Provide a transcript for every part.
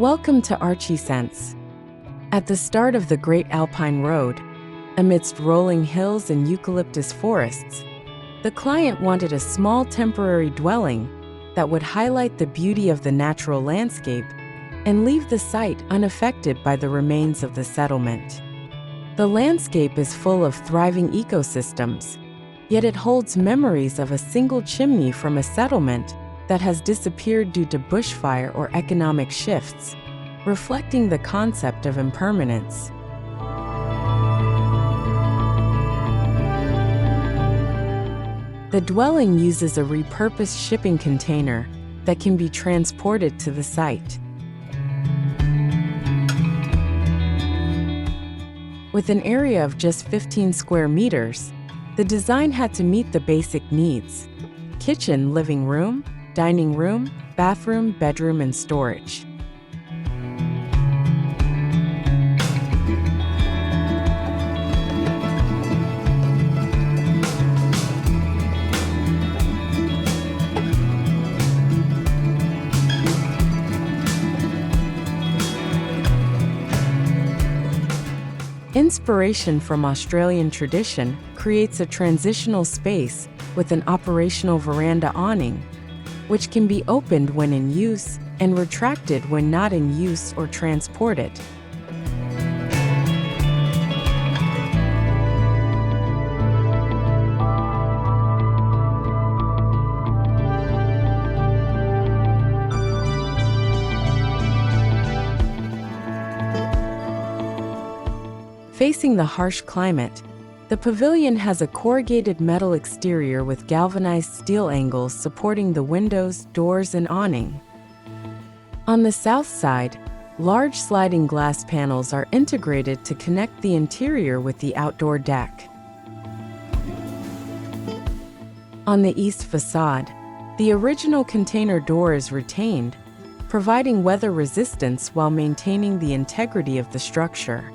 Welcome to Archiesense. At the start of the Great Alpine Road, amidst rolling hills and eucalyptus forests, the client wanted a small temporary dwelling that would highlight the beauty of the natural landscape and leave the site unaffected by the remains of the settlement. The landscape is full of thriving ecosystems, yet it holds memories of a single chimney from a settlement that has disappeared due to bushfire or economic shifts, reflecting the concept of impermanence. The dwelling uses a repurposed shipping container that can be transported to the site. With an area of just 15 square meters, the design had to meet the basic needs: kitchen, living room, dining room, bathroom, bedroom, and storage. Inspiration from Australian tradition creates a transitional space with an operational veranda awning, which can be opened when in use and retracted when not in use or transported. Facing the harsh climate, the pavilion has a corrugated metal exterior with galvanized steel angles supporting the windows, doors, and awning. On the south side, large sliding glass panels are integrated to connect the interior with the outdoor deck. On the east facade, the original container door is retained, providing weather resistance while maintaining the integrity of the structure.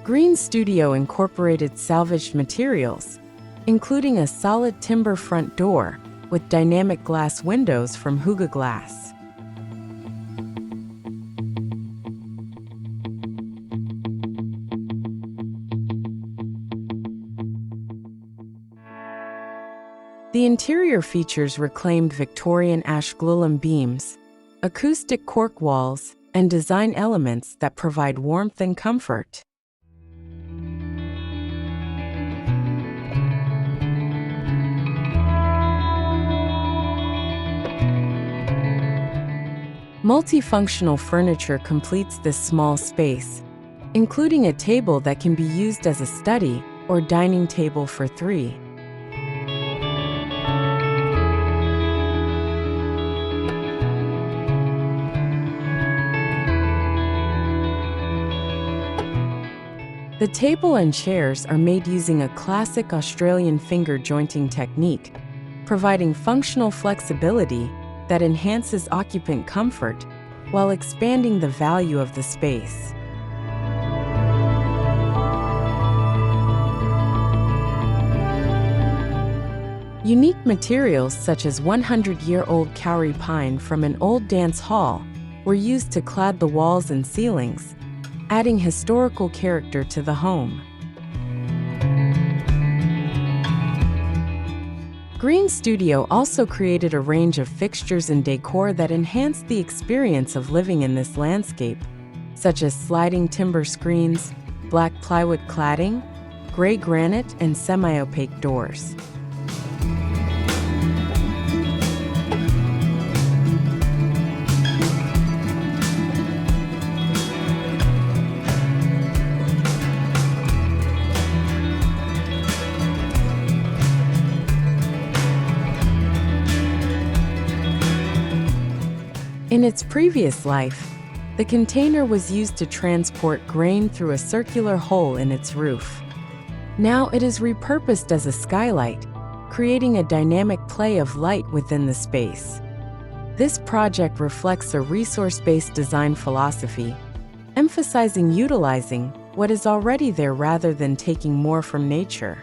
Green Studio incorporated salvaged materials, including a solid timber front door with dynamic glass windows from Huga Glass. The interior features reclaimed Victorian Ash Glulam beams, acoustic cork walls, and design elements that provide warmth and comfort. Multifunctional furniture completes this small space, including a table that can be used as a study or dining table for three. The table and chairs are made using a classic Australian finger jointing technique, providing functional flexibility that enhances occupant comfort while expanding the value of the space. Unique materials such as 100-year-old kauri pine from an old dance hall were used to clad the walls and ceilings, adding historical character to the home. Green Studio also created a range of fixtures and decor that enhanced the experience of living in this landscape, such as sliding timber screens, black plywood cladding, gray granite, and semi-opaque doors. In its previous life, the container was used to transport grain through a circular hole in its roof. Now it is repurposed as a skylight, creating a dynamic play of light within the space. This project reflects a resource-based design philosophy, emphasizing utilizing what is already there rather than taking more from nature.